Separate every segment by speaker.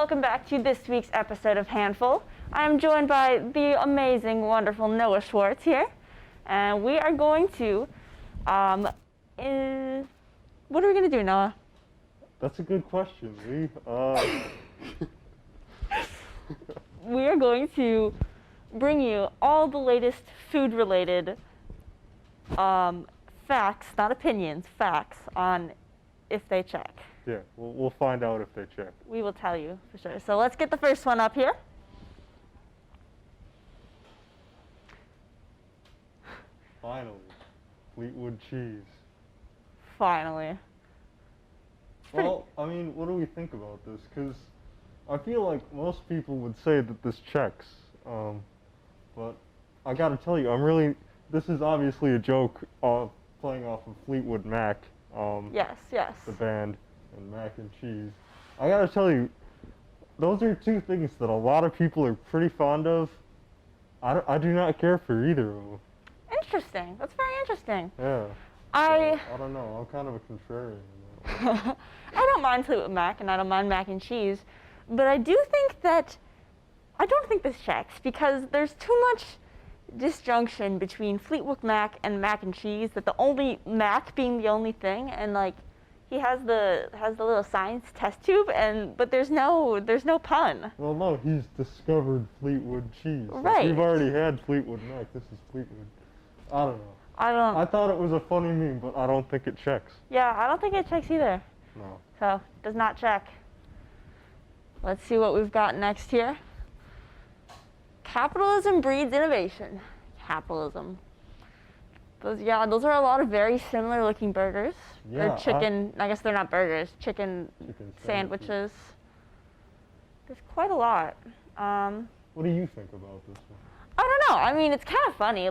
Speaker 1: welcome back to this week's episode of Handful. I'm joined by the amazing, wonderful Noah Schwartz here, and we are going to, what are we going to do, Noah?
Speaker 2: That's a good question, Lee.
Speaker 1: We are going to bring you all the latest food-related facts, not opinions, facts on If They Check.
Speaker 2: Yeah, we'll find out if they check.
Speaker 1: We will tell you for sure. So let's get the first one up here.
Speaker 2: Finally, Fleetwood cheese.
Speaker 1: Finally.
Speaker 2: Well, I mean, what do we think about this? Because I feel like most people would say that this checks. But I gotta tell you, this is obviously a joke playing off of Fleetwood Mac.
Speaker 1: Yes.
Speaker 2: The band, and mac and cheese. I gotta tell you, those are two things that a lot of people are pretty fond of. I do not care for either of them.
Speaker 1: Interesting. That's very interesting.
Speaker 2: Yeah.
Speaker 1: I
Speaker 2: don't know. I'm kind of a contrarian.
Speaker 1: I don't mind Fleetwood Mac, and I don't mind mac and cheese, but I don't think this checks because there's too much disjunction between Fleetwood Mac and mac and cheese, that the only Mac being the only thing, and like he has the little science test tube, but there's no pun.
Speaker 2: Well, no, he's discovered Fleetwood cheese.
Speaker 1: Right.
Speaker 2: We've already had Fleetwood Mac. This is Fleetwood. I don't know. I thought it was a funny meme, but I don't think it checks.
Speaker 1: Yeah, I don't think it checks either.
Speaker 2: No.
Speaker 1: So, does not check. Let's see what we've got next here. Capitalism breeds innovation. Capitalism. Those are a lot of very similar looking burgers.
Speaker 2: Yeah,
Speaker 1: Or chicken, I guess they're not burgers, chicken sandwiches. There's quite a lot.
Speaker 2: What do you think about this one?
Speaker 1: I don't know. I mean, it's kind of funny,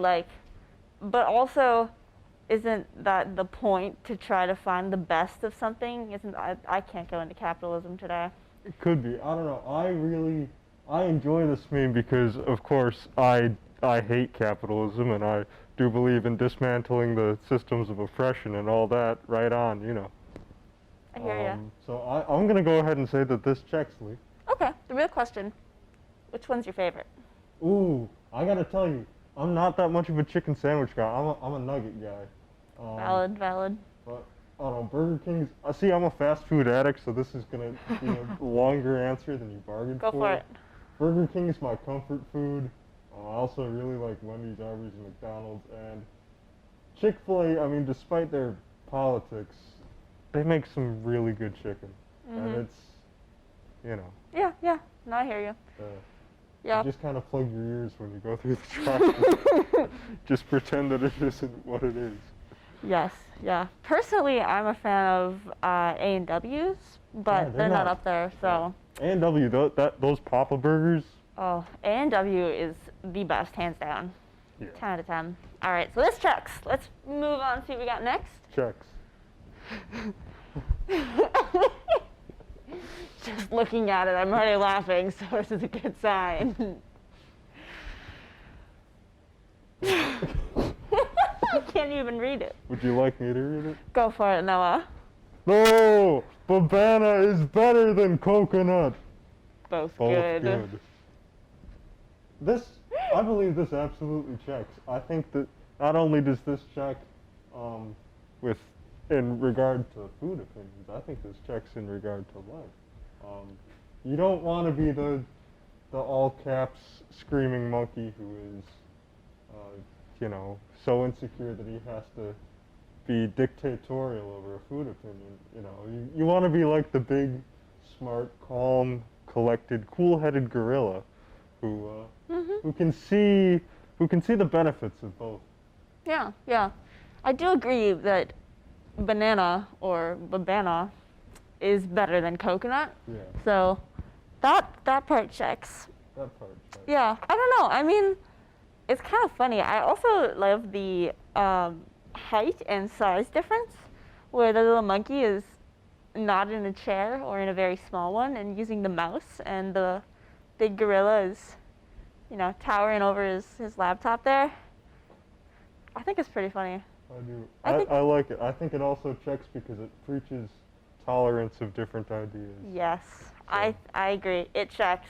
Speaker 1: but also, isn't that the point, to try to find the best of something? I can't go into capitalism today.
Speaker 2: It could be. I don't know. I enjoy this meme because, of course, I hate capitalism, and I do believe in dismantling the systems of oppression and all that. Right on, you know.
Speaker 1: I hear ya.
Speaker 2: So I'm going to go ahead and say that this checks, Lee.
Speaker 1: Okay, the real question. Which one's your favorite?
Speaker 2: Ooh, I got to tell you, I'm not that much of a chicken sandwich guy. I'm a nugget guy.
Speaker 1: Valid.
Speaker 2: But, I don't know, Burger King's... See, I'm a fast food addict, so this is going to be a longer answer than you bargained for.
Speaker 1: Go for it.
Speaker 2: Burger King is my comfort food. I also really like Wendy's, Arby's, and McDonald's. And Chick-fil-A, I mean, despite their politics, they make some really good chicken.
Speaker 1: Mm-hmm.
Speaker 2: And it's, you know...
Speaker 1: Yeah. No, I hear you. Yeah.
Speaker 2: You just kind of plug your ears when you go through the drive-thru. Just pretend that it isn't what it is.
Speaker 1: Yes, yeah. Personally, I'm a fan of A&W's, but they're not up there, so.
Speaker 2: A&W, those Papa Burgers.
Speaker 1: Oh, A&W is the best, hands down.
Speaker 2: Yeah.
Speaker 1: 10 out of 10. All right, so this checks. Let's move on and see what we got next.
Speaker 2: Checks.
Speaker 1: Just looking at it, I'm already laughing, so this is a good sign. I can't even read it.
Speaker 2: Would you like me to read it?
Speaker 1: Go for it, Noah.
Speaker 2: No! Babana is better than coconut.
Speaker 1: Both good.
Speaker 2: I believe this absolutely checks. I think that not only does this check in regard to food opinions, I think this checks in regard to life. You don't want to be the all caps screaming monkey who is, so insecure that he has to be dictatorial over a food opinion. You want to be like the big, smart, calm, collected, cool-headed gorilla who can see the benefits of both.
Speaker 1: Yeah. I do agree that banana or babana is better than coconut.
Speaker 2: Yeah.
Speaker 1: So that part checks.
Speaker 2: That part checks.
Speaker 1: Yeah. I don't know. I mean, it's kind of funny. I also love the height and size difference, where the little monkey is not in a chair or in a very small one and using the mouse, and the big gorilla is, towering over his laptop there. I think it's pretty funny.
Speaker 2: I do. I like it. I think it also checks because it preaches tolerance of different ideas.
Speaker 1: Yes. I agree. It checks.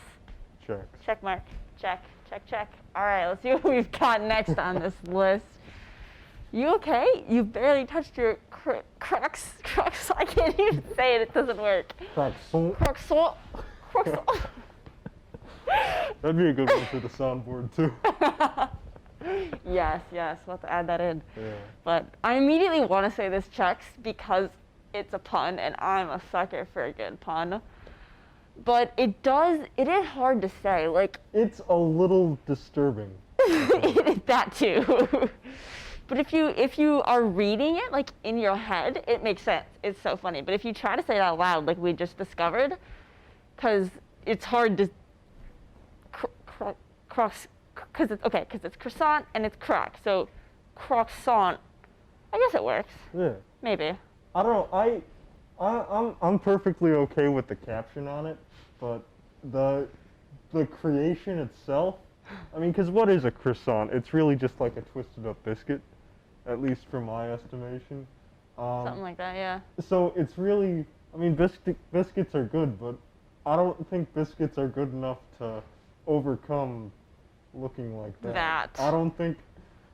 Speaker 2: Checks.
Speaker 1: Check mark. Check. Check. Check. All right. Let's see what we've got next on this list. You okay? You barely touched your crocs. I can't even say it. It doesn't work.
Speaker 2: Croissant.
Speaker 1: Croissant. Croissant.
Speaker 2: That'd be a good one for the soundboard too.
Speaker 1: Yes. We'll have to add that in.
Speaker 2: Yeah.
Speaker 1: But I immediately want to say this checks because it's a pun, and I'm a sucker for a good pun. But it is hard to say. Like,
Speaker 2: It's a little disturbing.
Speaker 1: that too. But if you are reading it, like, in your head, it makes sense. It's so funny. But if you try to say it out loud, like we just discovered, because it's hard to because it's croissant and it's croc. So croissant. I guess it works.
Speaker 2: Yeah.
Speaker 1: Maybe.
Speaker 2: I don't know. I'm perfectly okay with the caption on it, but the creation itself. I mean, because what is a croissant? It's really just like a twisted up biscuit, at least for my estimation.
Speaker 1: Something like that, yeah.
Speaker 2: So it's really, I mean, biscuits are good, but I don't think biscuits are good enough to overcome looking like that.
Speaker 1: That.
Speaker 2: I don't think.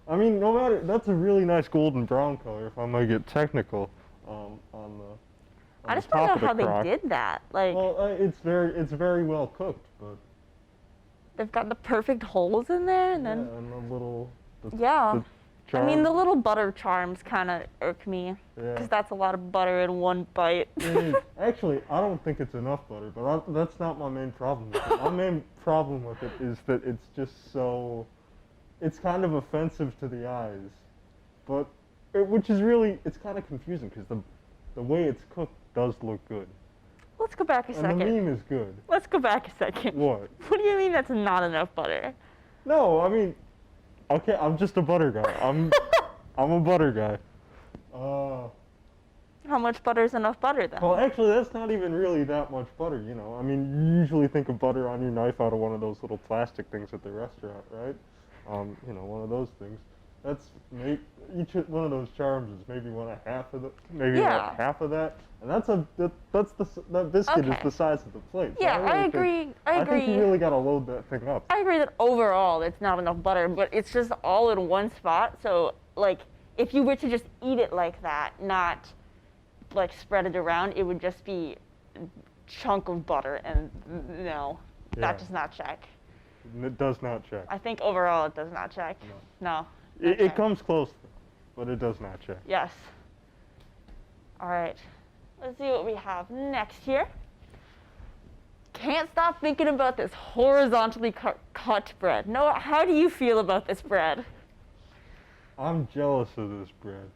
Speaker 2: I mean, no matter, that's a really nice golden brown color, if I might get technical, on the
Speaker 1: I just
Speaker 2: top
Speaker 1: want to
Speaker 2: of
Speaker 1: know how
Speaker 2: the crock.
Speaker 1: they did that. Like,
Speaker 2: Well, it's very well cooked, but
Speaker 1: they've got the perfect holes in there, and
Speaker 2: yeah,
Speaker 1: then
Speaker 2: and the little
Speaker 1: yeah.
Speaker 2: the
Speaker 1: I mean, the
Speaker 2: charm-
Speaker 1: little butter charms kind of irk me,
Speaker 2: yeah.
Speaker 1: because that's a lot of butter in one bite.
Speaker 2: It is. Actually, I don't think it's enough butter, but that's not my main problem with it. My main problem with it is that it's just so, it's kind of offensive to the eyes, but which is really, it's kind of confusing because the way it's cooked does look good,
Speaker 1: Let's go back a
Speaker 2: and
Speaker 1: second.
Speaker 2: the meme is good.
Speaker 1: Let's go back a second.
Speaker 2: What?
Speaker 1: What do you mean that's not enough butter?
Speaker 2: No, I mean, okay, I'm just a butter guy. I'm a butter guy.
Speaker 1: How much butter is enough butter, then?
Speaker 2: Well, actually, that's not even really that much butter, you know. I mean, you usually think of butter on your knife out of one of those little plastic things at the restaurant, right? You know, one of those things. That's each one of those charms is maybe half of
Speaker 1: Yeah.
Speaker 2: like half of that, and that biscuit is
Speaker 1: Okay.
Speaker 2: the size of the plate. So
Speaker 1: Yeah,
Speaker 2: really
Speaker 1: I
Speaker 2: think-
Speaker 1: agree. I
Speaker 2: I think you
Speaker 1: agree.
Speaker 2: really got to load that thing up.
Speaker 1: I agree that overall it's not enough butter, but it's just all in one spot. So, like, if you were to just eat it like that, not like spread it around, it would just be a chunk of butter, and no,
Speaker 2: Yeah.
Speaker 1: that does not check.
Speaker 2: It does not check.
Speaker 1: I think overall it does not check. No.
Speaker 2: It
Speaker 1: Okay.
Speaker 2: comes close, but it does not check.
Speaker 1: Yes. All right. Let's see what we have next here. Can't stop thinking about this horizontally cut bread. Noah, how do you feel about this bread?
Speaker 2: I'm jealous of this bread.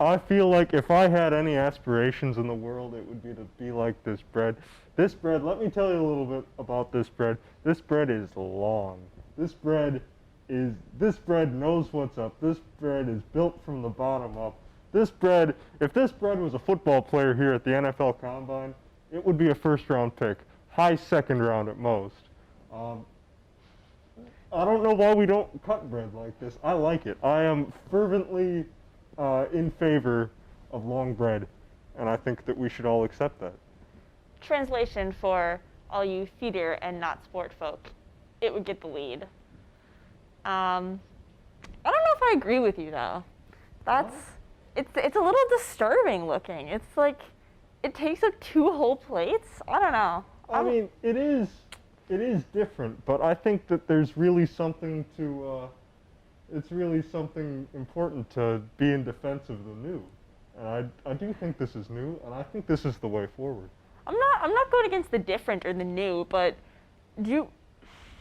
Speaker 2: I feel like if I had any aspirations in the world, it would be to be like this bread. This bread, let me tell you a little bit about this bread. This bread is long. This bread knows what's up. This bread is built from the bottom up. This bread, if this bread was a football player here at the NFL Combine, it would be a first-round pick, high second round at most. I don't know why we don't cut bread like this. I like it. I am fervently in favor of long bread, and I think that we should all accept that.
Speaker 1: Translation for all you theater and not sport folk, it would get the lead. I don't know if I agree with you though. It's a little disturbing looking. It's like it takes up 2 whole plates. I don't know.
Speaker 2: I mean, it is different, but I think that there's really something to, it's really something important to be in defense of the new. And I do think this is new, and I think this is the way forward.
Speaker 1: I'm not going against the different or the new, but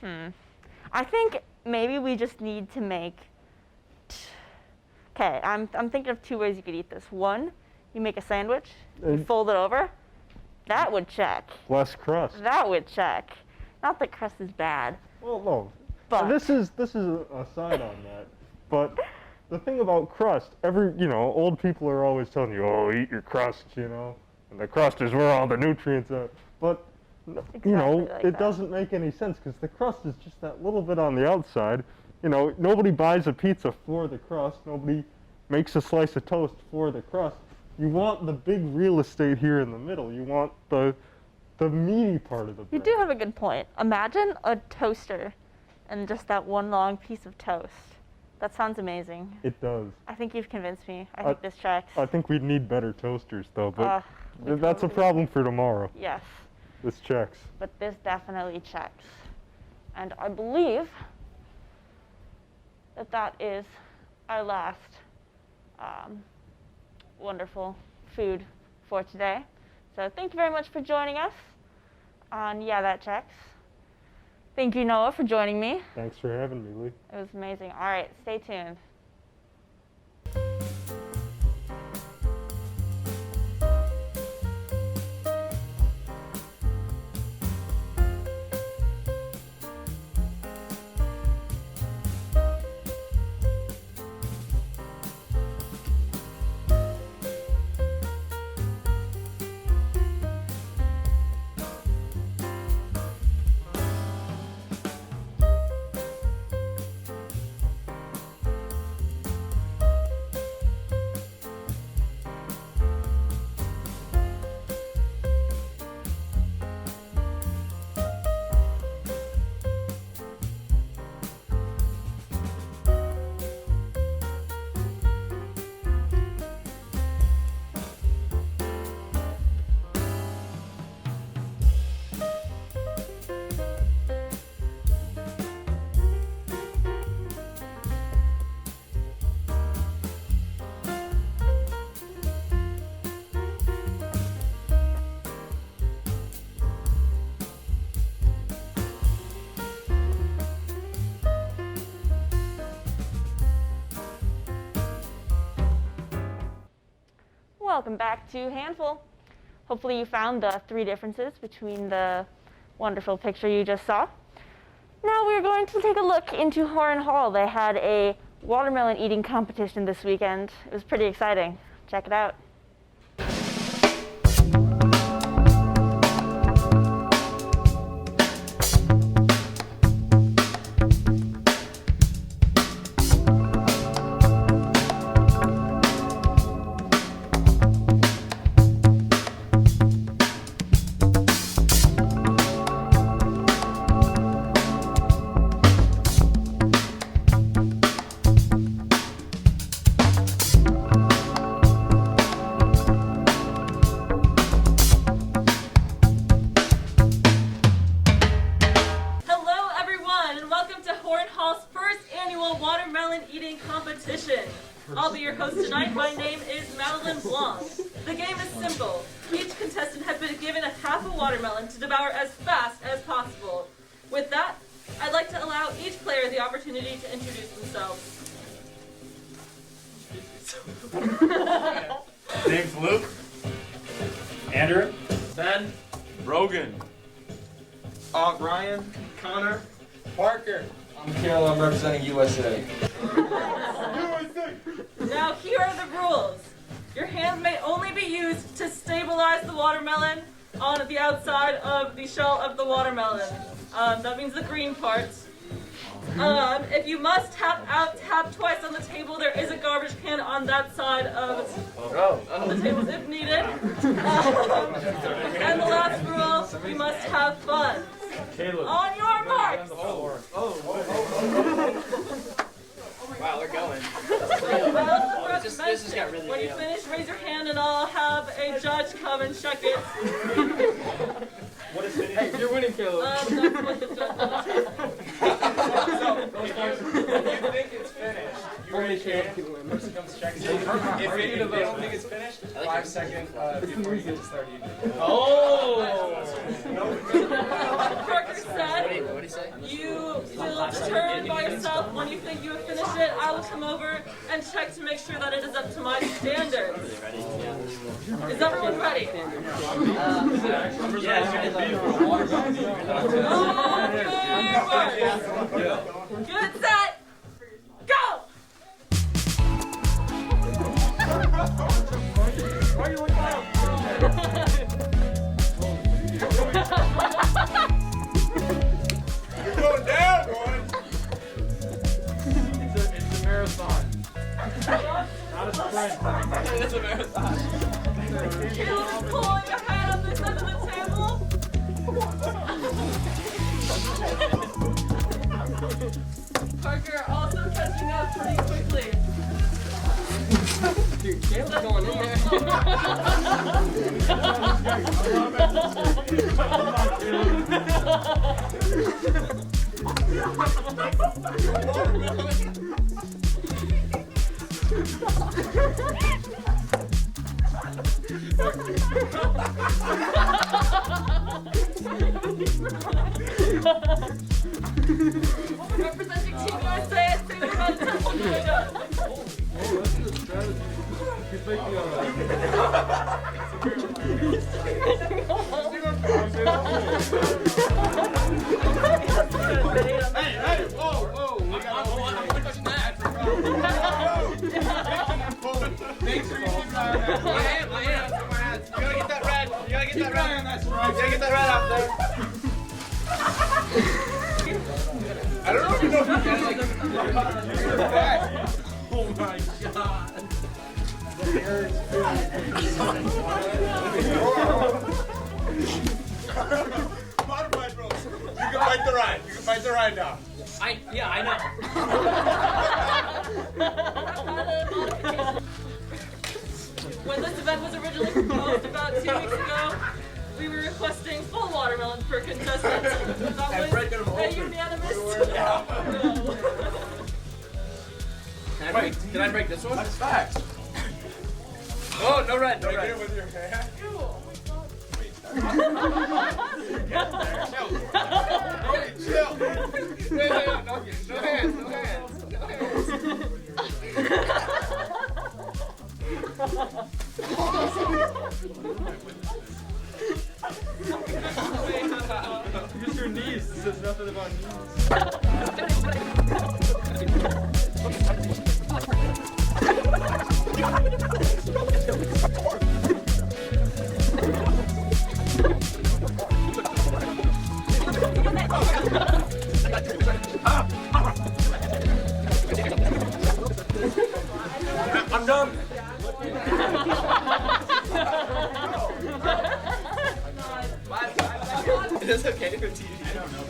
Speaker 1: I think maybe we just need to make. Okay, I'm thinking of 2 ways you could eat this. One, you make a sandwich, you fold it over. That would check.
Speaker 2: Less crust.
Speaker 1: That would check. Not that crust is bad.
Speaker 2: Well, no.
Speaker 1: But
Speaker 2: This is a side on that. But the thing about crust, old people are always telling you, oh, eat your crust, and the crust is where all the nutrients are. But,
Speaker 1: Exactly like
Speaker 2: it
Speaker 1: that.
Speaker 2: doesn't make any sense because the crust is just that little bit on the outside. Nobody buys a pizza for the crust. Nobody makes a slice of toast for the crust. You want the big real estate here in the middle. You want the the meaty part of the
Speaker 1: You
Speaker 2: bread.
Speaker 1: do have a good point. Imagine a toaster and just that one long piece of toast. That sounds amazing.
Speaker 2: It does.
Speaker 1: I think you've convinced me. I think this tracks.
Speaker 2: I think we'd need better toasters, though, but
Speaker 1: We
Speaker 2: that's a
Speaker 1: probably-
Speaker 2: problem for tomorrow.
Speaker 1: Yes,
Speaker 2: This checks.
Speaker 1: but this definitely checks. And I believe that that is our last wonderful food for today. So thank you very much for joining us on Yeah, That Checks. Thank you, Noah, for joining me.
Speaker 2: Thanks for having me, Lee.
Speaker 1: It was amazing. All right, stay tuned. Welcome back to Handful. Hopefully you found the 3 differences between the wonderful picture you just saw. Now we're going to take a look into Horn Hall. They had a watermelon eating competition this weekend. It was pretty exciting. Check it out.
Speaker 3: Hello everyone and welcome to Horn Hall's first annual watermelon eating competition. I'll be your host tonight. My name is Madeline Blanc. The game is simple. Each contestant has been given a half a watermelon to devour as fast as possible. With that, I'd like to allow each player the opportunity to introduce themselves.
Speaker 4: Name's Luke. Andrew.
Speaker 5: Ben,
Speaker 4: Rogan.
Speaker 5: Ryan, Connor, Parker. I'm Carol, I'm representing USA.
Speaker 3: Now here are the rules. Your hands may only be used to stabilize the watermelon on the outside of the shell of the watermelon. That means the green part. If you must tap twice on the table, there is a garbage can on that side of the table if needed. And the last rule, you must have fun. On your marks.
Speaker 5: Wow, we're going.
Speaker 3: I also forgot to
Speaker 5: This has got
Speaker 3: mention,
Speaker 5: really
Speaker 3: when you
Speaker 5: real.
Speaker 3: finish, raise your hand and I'll have a judge come and check it.
Speaker 4: What is it?
Speaker 5: Hey, you're winning, Caleb.
Speaker 3: That's what the judge does.
Speaker 5: If you think it's finished, you raise your hand. Person comes check. If you don't think it's finished, 5 seconds before you get to start eating.
Speaker 3: Parker said,
Speaker 5: What did he say?
Speaker 3: you will determine by yourself when you think you have finished it. I will come over and check to make sure that it is up to my standards. Is everyone ready? Good, set, go!
Speaker 5: Why are you looking out? You're going down, boy. It's a marathon. Not a sprint. It's a marathon.
Speaker 3: Caleb is pulling your head up this end of the table. Parker also catching up pretty quickly.
Speaker 5: Dude, Caleb's going in
Speaker 3: Representing Team USA, Sailor Man Temple Toyota.
Speaker 5: Hey, whoa, I'm pushing that. Make sure you keep an eye on that. My hands. You gotta get that red. You gotta get that red. You gotta get that red out there. I don't know if you get like. Oh my god. Modified rules. You can fight the ride. You can fight the ride now. I know.
Speaker 3: When this event was originally proposed about 2 weeks ago, we were requesting full watermelons per contestant. That was unanimous.
Speaker 5: Can I break this one? That's facts. Oh, no red, no red. Get it with your hand. Chill. No hands. Use your knees. This says nothing about I'm done. Is this okay for TV? I don't know.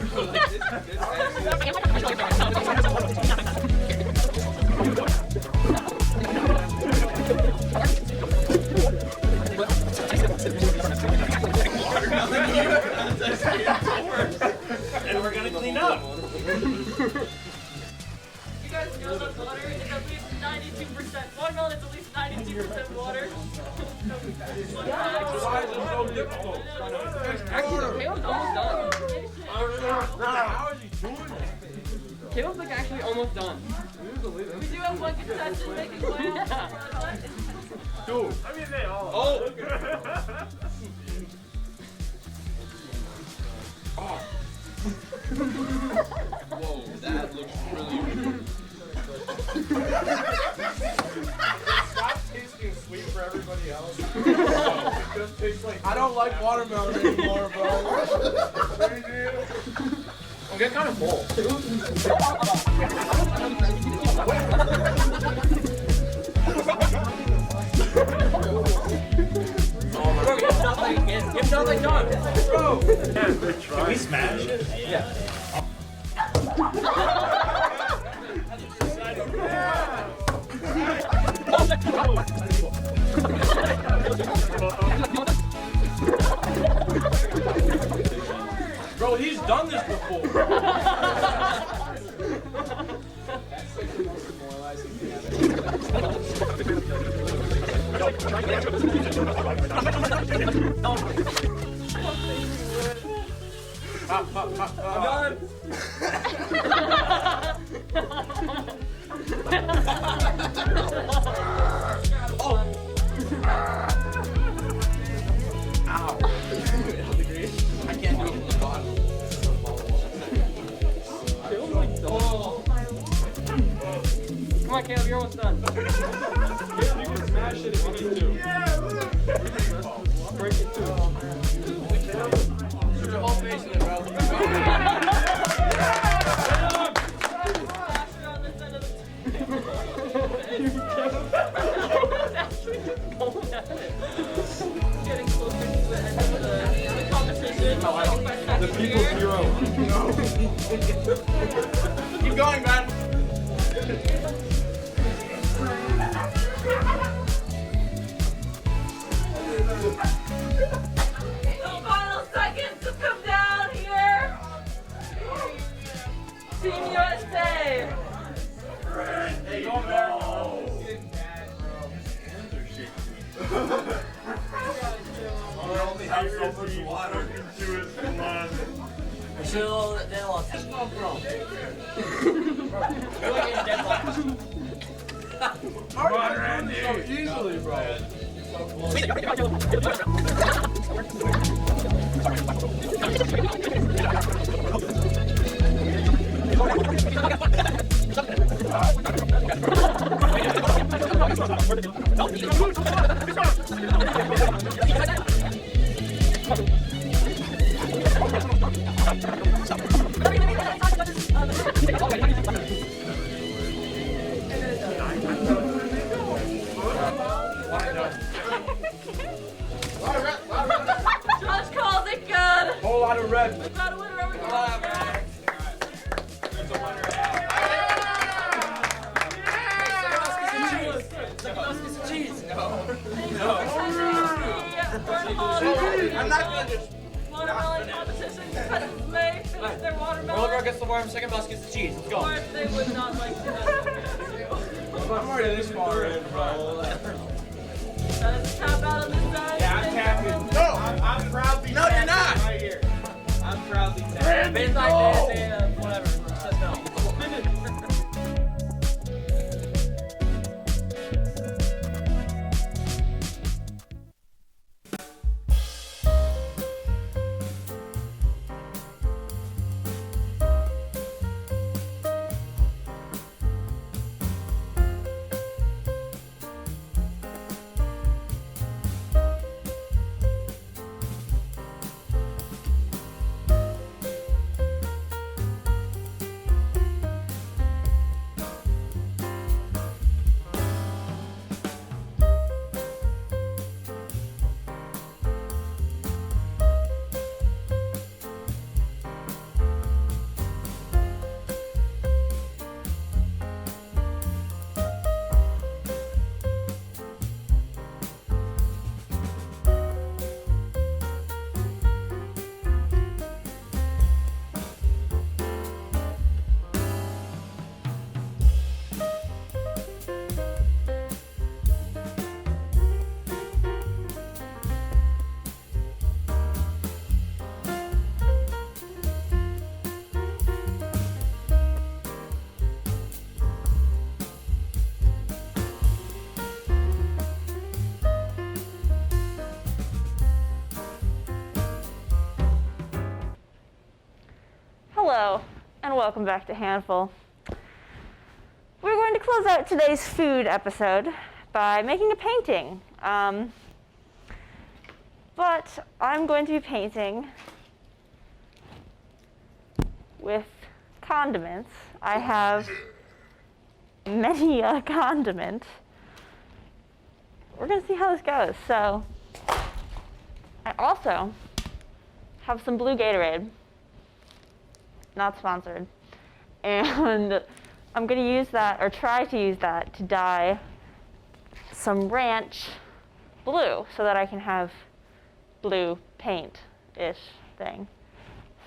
Speaker 4: And we're gonna clean up.
Speaker 3: You guys know that water is at least 92%. Watermelon is at least 92% water.
Speaker 4: Why is it so difficult?
Speaker 5: Actually, Caleb's almost done.
Speaker 4: How is he doing that?
Speaker 5: Caleb's like actually almost done.
Speaker 3: We do have one contestant making way out.
Speaker 4: Dude. I mean, they all.
Speaker 5: Whoa, that looks really weird.
Speaker 4: Stop tasting sweet for everybody else. It just tastes like.
Speaker 5: I don't like watermelon anymore, bro. I'm getting kind of full. Bro, give nothing done. Bro.
Speaker 4: Can we smash it?
Speaker 5: Yeah.
Speaker 4: Bro, he's done this before.
Speaker 5: I'm done. Ow. I can't do it from the bottom. Caleb's like done. Come on, Caleb, you're almost done.
Speaker 4: Yeah, you can smash it if you need to.
Speaker 5: I'll break it too. Put your whole face in it, bro.
Speaker 3: Faster on this end of the
Speaker 5: Keep going, man.
Speaker 3: The final seconds to come down here. Team USA.
Speaker 5: Hey, go there.
Speaker 4: We only have so much water into it. Come on. Come on, Randy.
Speaker 5: So easily, bro.
Speaker 3: Josh calls it good.
Speaker 5: Whole lot of red.
Speaker 3: We got a winner over here.
Speaker 5: There's a winner. I'm not gonna just.
Speaker 3: Watermelon competition because May finished their watermelon.
Speaker 6: Gets the warm, second bus gets the cheese. Let's
Speaker 3: Or if they would not like to have
Speaker 5: I'm already this far in, bro.
Speaker 3: That is a tap out on this side.
Speaker 4: Yeah, I'm tapping. No, I'm proudly
Speaker 5: No, you're
Speaker 4: tapping
Speaker 5: not.
Speaker 4: right here. I'm proudly tapping.
Speaker 6: It's like this, whatever. Says no.
Speaker 1: Hello, and welcome back to Handful. We're going to close out today's food episode by making a painting. But I'm going to be painting with condiments. I have many a condiment. We're going to see how this goes. So, I also have some blue Gatorade. Not sponsored. And I'm going to use that, or try to use that, to dye some ranch blue so that I can have blue paint-ish thing.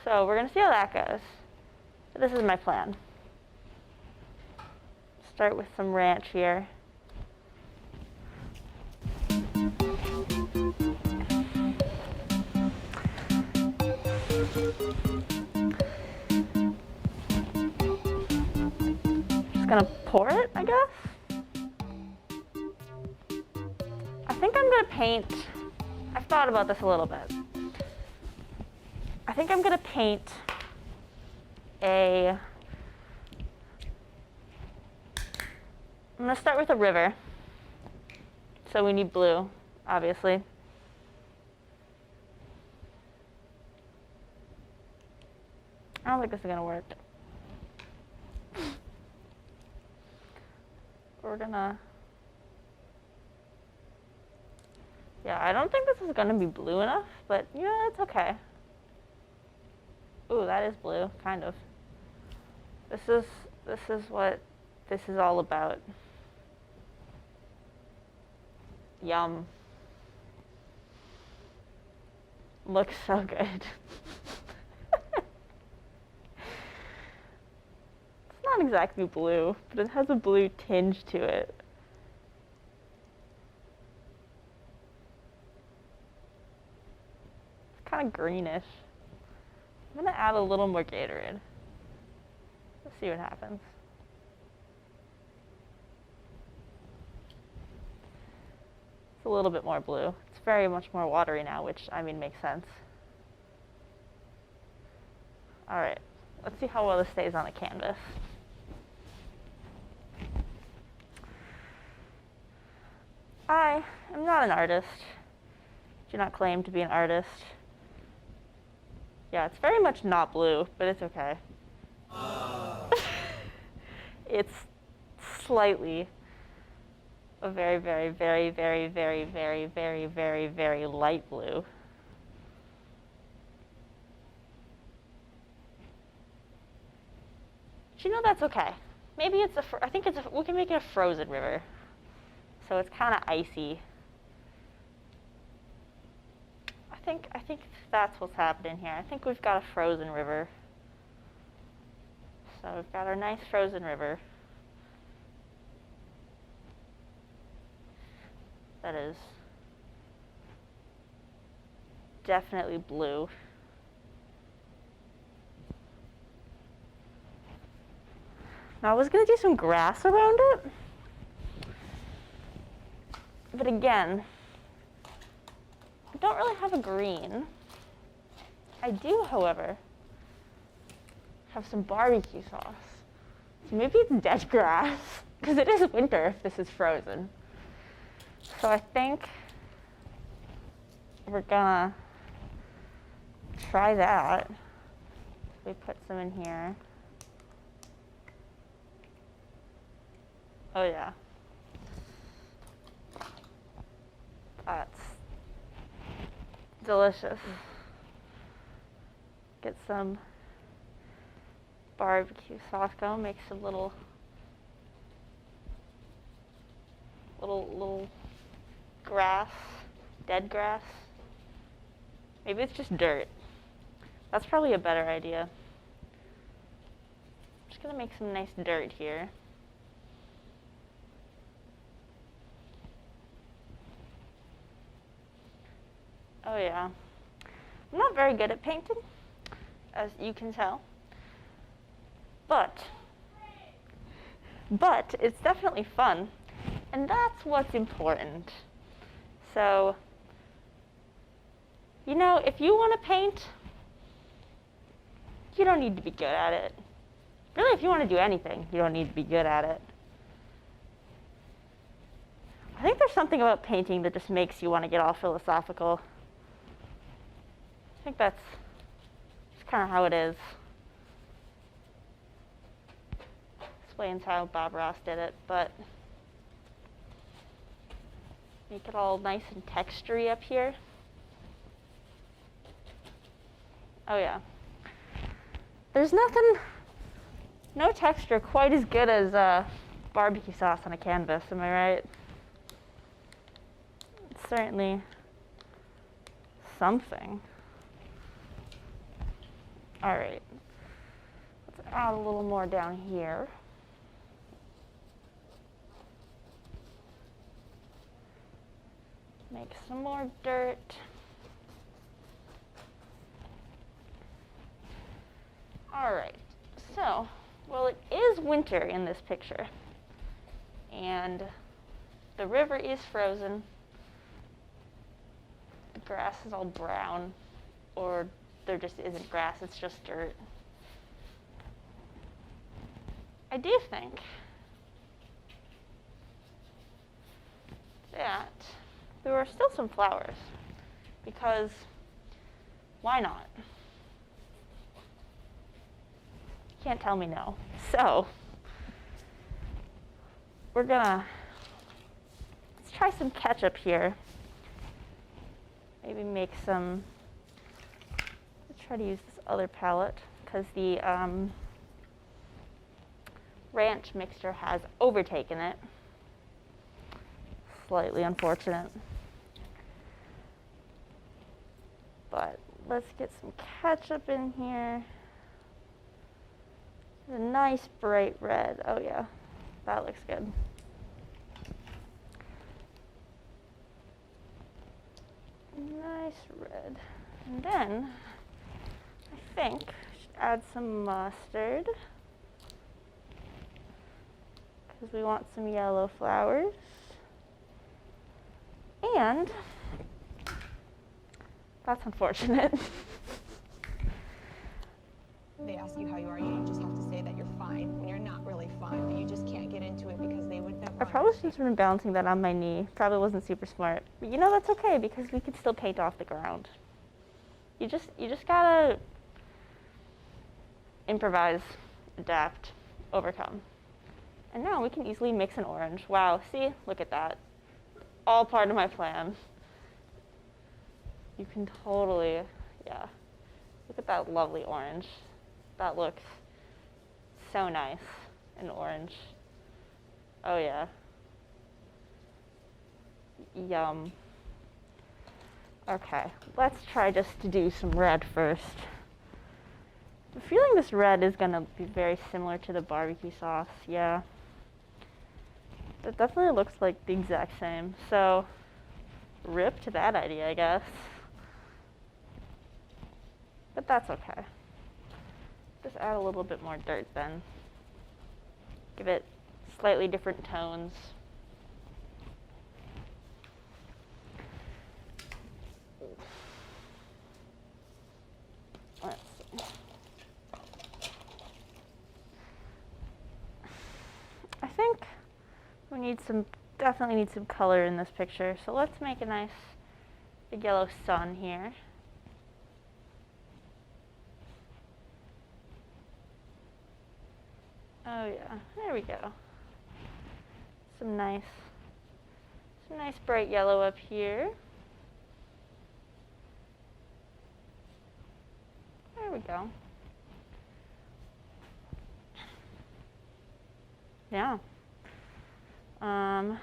Speaker 1: So we're going to see how that goes. But this is my plan. Start with some ranch here. Just gonna pour it, I guess. I think I'm gonna paint. I've thought about this a little bit. I think I'm gonna paint I'm gonna start with a river. So we need blue, obviously. I don't think this is gonna work. We're gonna, yeah, I don't think this is gonna be blue enough, but yeah, it's okay. Ooh, that is blue, kind of. This is what this is all about. Yum. Looks so good. It's not exactly blue, but it has a blue tinge to it. It's kind of greenish. I'm gonna add a little more Gatorade. Let's see what happens. It's a little bit more blue. It's very much more watery now, which, I mean, makes sense. All right, let's see how well this stays on the canvas. I am not an artist. Do not claim to be an artist. Yeah, it's very much not blue, but it's okay. It's slightly a very, very, very, very, very, very, very, very, very light blue. But you know, that's okay. Maybe it's I think we can make it a frozen river. So it's kind of icy. I think that's what's happening here. I think we've got a frozen river. So we've got our nice frozen river. That is definitely blue. Now I was gonna do some grass around it, but again, I don't really have a green. I do, however, have some barbecue sauce. So maybe it's dead grass, because it is winter if this is frozen. So I think we're gonna try that. We put some in here. Oh yeah. That's delicious. Get some barbecue sauce going, make some little grass, dead grass. Maybe it's just dirt. That's probably a better idea. I'm just gonna make some nice dirt here. Oh yeah. I'm not very good at painting, as you can tell. But it's definitely fun, and that's what's important. So, you know, if you want to paint, you don't need to be good at it. Really, if you want to do anything, you don't need to be good at it. I think there's something about painting that just makes you want to get all philosophical. I think that's just kind of how it is. Explains how Bob Ross did it, but make it all nice and textury up here. Oh yeah. There's no texture quite as good as barbecue sauce on a canvas, am I right? It's certainly something. All right, let's add a little more down here. Make some more dirt. All right, so, well, it is winter in this picture, and the river is frozen. The grass is all brown, or there just isn't grass, it's just dirt. I do think that there are still some flowers, because why not? Can't tell me no. So, let's try some ketchup here. Maybe make some, let's try to use this other palette, because the ranch mixture has overtaken it. Slightly unfortunate. But let's get some ketchup in here. A nice bright red. Oh yeah, that looks good. Nice red. And then I think I should add some mustard because we want some yellow flowers. And that's unfortunate.
Speaker 7: They ask you how you are, you just have to say that you're fine when you're not really fine, but you just can't get into it because they would never.
Speaker 1: I probably should have been balancing that on my knee. Probably wasn't super smart. But you know, that's okay because we could still paint off the ground. You just gotta improvise, adapt, overcome. And now we can easily mix an orange. Wow, see? Look at that. All part of my plan. You can totally, yeah. Look at that lovely orange. That looks so nice in orange. Oh yeah. Yum. Okay, let's try just to do some red first. I'm feeling this red is gonna be very similar to the barbecue sauce, yeah. It definitely looks like the exact same, so rip to that idea, I guess. But that's okay. Just add a little bit more dirt then. Give it slightly different tones. Let's see. I think we need definitely need some color in this picture. So let's make a nice big yellow sun here. Oh yeah, there we go. Some nice bright yellow up here. There we go. Yeah. I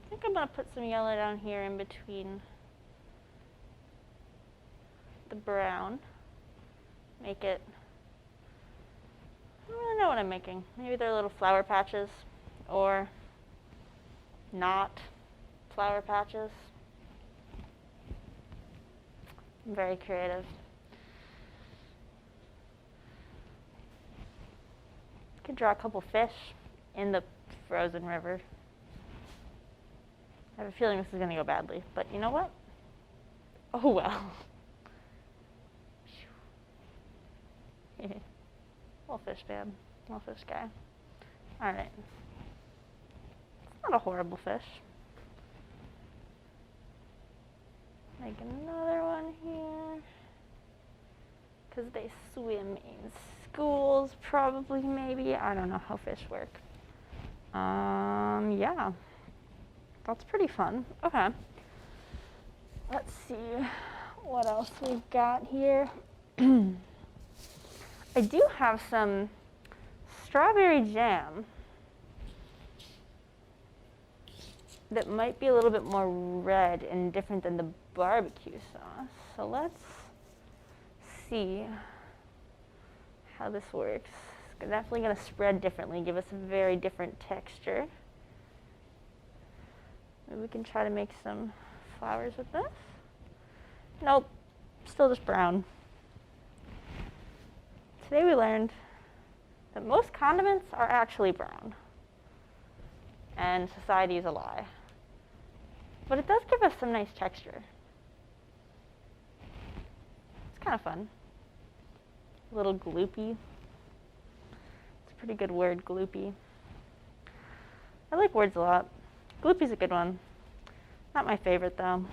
Speaker 1: think I'm gonna put some yellow down here in between the brown. Make it, I don't really know what I'm making. Maybe they're little flower patches or not flower patches. I'm very creative. Could draw a couple fish in the frozen river. I have a feeling this is going to go badly, but you know what? Oh well. Little fish man, little fish guy. All right. It's not a horrible fish. Make another one here. Because they swim in schools, probably, maybe. I don't know how fish work. Yeah. That's pretty fun. Okay. Let's see what else we've got here. I do have some strawberry jam that might be a little bit more red and different than the barbecue sauce. So let's see how this works. It's definitely going to spread differently, give us a very different texture. Maybe we can try to make some flowers with this. Nope, still just brown. Today we learned that most condiments are actually brown, and society is a lie. But it does give us some nice texture. It's kind of fun. A little gloopy. It's a pretty good word, gloopy. I like words a lot. Gloopy's a good one. Not my favorite, though.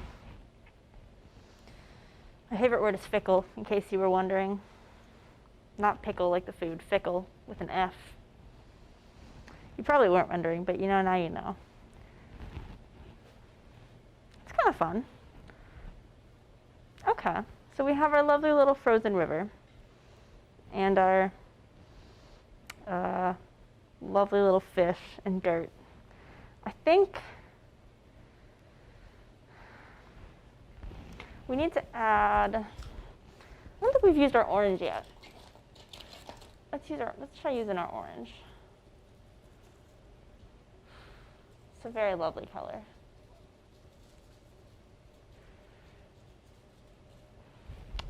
Speaker 1: My favorite word is fickle, in case you were wondering. Not pickle like the food, fickle with an F. You probably weren't wondering, but you know, now you know. It's kind of fun. Okay, so we have our lovely little frozen river and our Lovely little fish and dirt. I think we need to add, I don't think we've used our orange yet. Let's try using our orange. It's a very lovely color.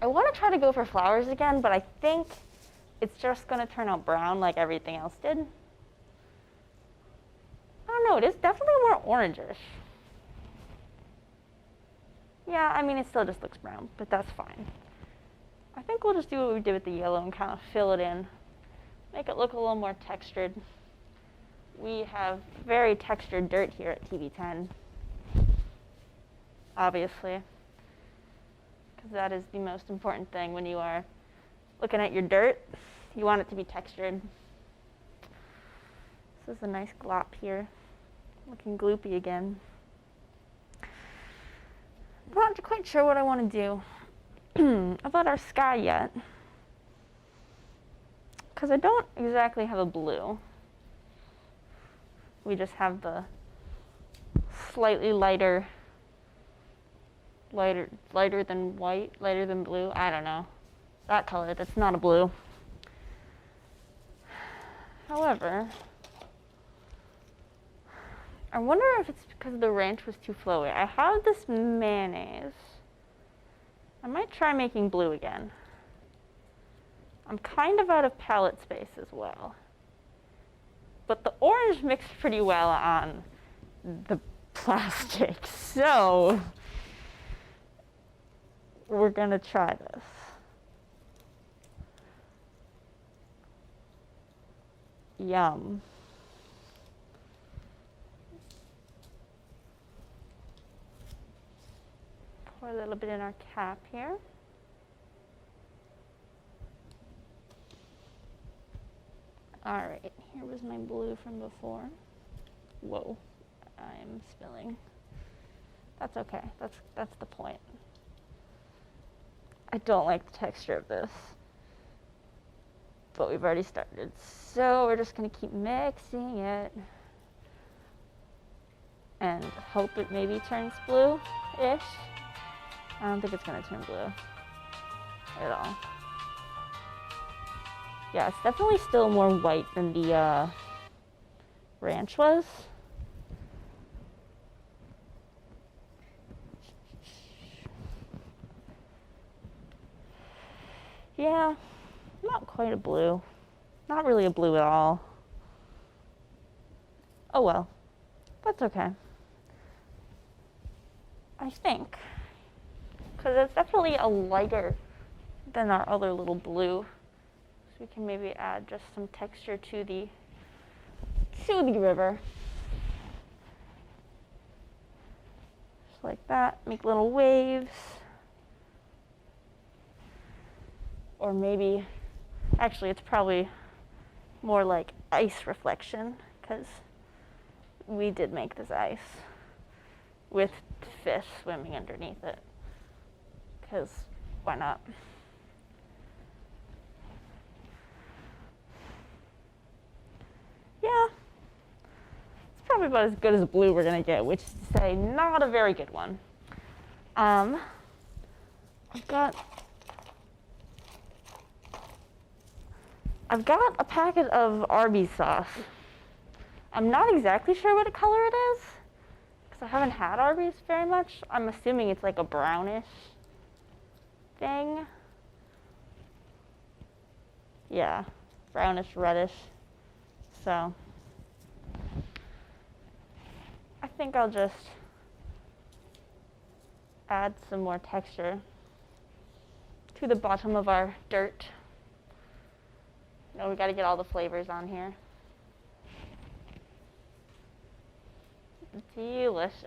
Speaker 1: I want to try to go for flowers again, but I think it's just going to turn out brown like everything else did. I don't know, it is definitely more orangish. Yeah, I mean, it still just looks brown, but that's fine. I think we'll just do what we did with the yellow and kind of fill it in. Make it look a little more textured. We have very textured dirt here at TV10, obviously, because that is the most important thing when you are looking at your dirt. You want it to be textured. This is a nice glop here, looking gloopy again. Not quite sure what I want to do about our sky yet, because I don't exactly have a blue. We just have the slightly lighter than white, lighter than blue. I don't know. That color, that's not a blue. However, I wonder if it's because the ranch was too flowy. I have this mayonnaise. I might try making blue again. I'm kind of out of palette space as well. But the orange mixed pretty well on the plastic, so we're gonna try this. Yum. Pour a little bit in our cap here. All right, here was my blue from before. Whoa, I'm spilling. That's okay, that's the point. I don't like the texture of this, but we've already started. So we're just gonna keep mixing it and hope it maybe turns blue-ish. I don't think it's gonna turn blue at all. Yeah, it's definitely still more white than the ranch was. Yeah, not quite a blue. Not really a blue at all. Oh well, that's okay. I think, because it's definitely a lighter than our other little blue. So we can maybe add just some texture to the river. Just like that, make little waves. Or maybe, actually it's probably more like ice reflection, because we did make this ice with fish swimming underneath it, because why not? Yeah, it's probably about as good as blue we're gonna get, which is to say not a very good one. I've got a packet of Arby's sauce. I'm not exactly sure what color it is, because I haven't had Arby's very much. I'm assuming it's like a brownish thing. Yeah, brownish, reddish. So I think I'll just add some more texture to the bottom of our dirt. You know, we got to get all the flavors on here. Delicious.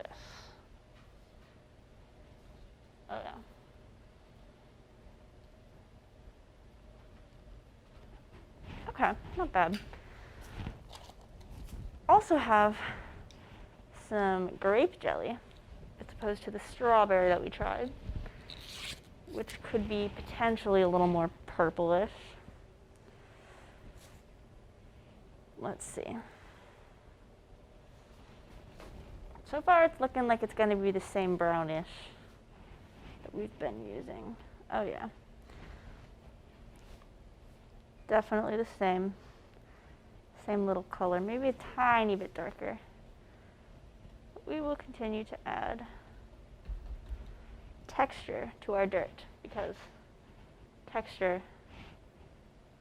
Speaker 1: Oh yeah. Okay, not bad. Also have some grape jelly, as opposed to the strawberry that we tried, which could be potentially a little more purplish. let's see. So far it's looking like it's going to be the same brownish that we've been using. Oh yeah. Definitely the same. Same little color, maybe a tiny bit darker. But we will continue to add texture to our dirt because texture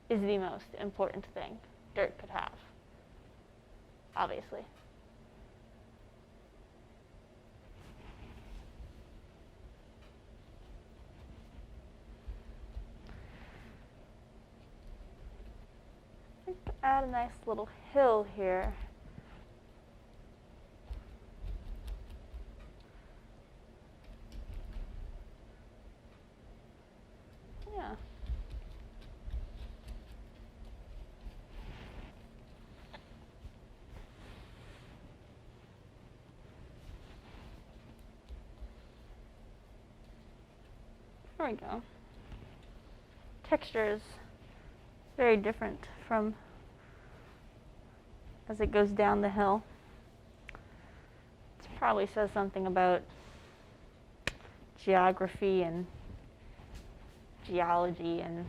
Speaker 1: is the most important thing dirt could have, obviously. I think to add a nice little hill here. Yeah. There we go. Texture is very different from as it goes down the hill. It probably says something about geography and geology and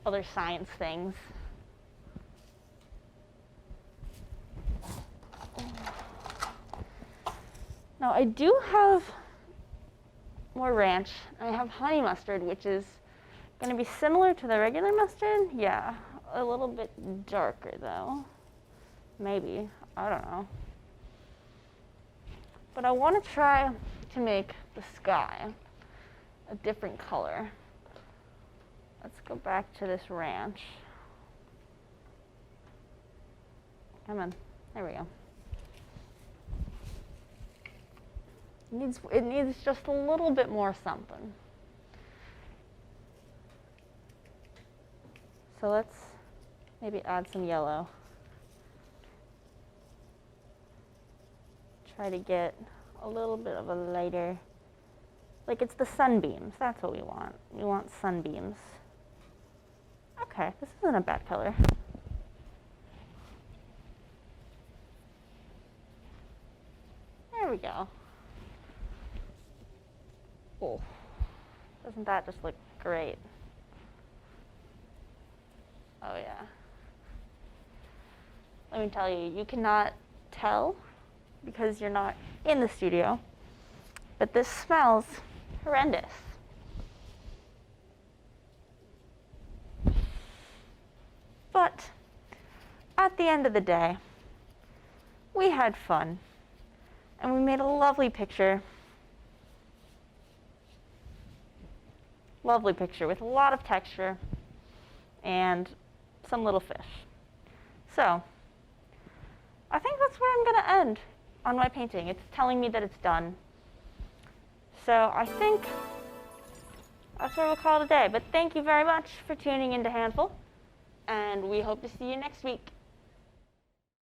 Speaker 1: other science things. Now I do have more ranch. I have honey mustard, which is going to be similar to the regular mustard. Yeah, a little bit darker though. Maybe, I don't know. But I want to try to make the sky a different color. Let's go back to this ranch. Come on, there we go. It needs just a little bit more something. So let's maybe add some yellow. Try to get a little bit of a lighter, like it's the sunbeams. That's what we want. We want sunbeams. Okay, this isn't a bad color. There we go. Oh, doesn't that just look great? Oh yeah. Let me tell you, you cannot tell because you're not in the studio, but this smells horrendous. But at the end of the day, we had fun and we made a lovely picture. Lovely picture with a lot of texture and some little fish. So I think that's where I'm going to end on my painting. It's telling me that it's done. So I think that's where we'll call it a day. But thank you very much for tuning into Handful, and we hope to see you next week.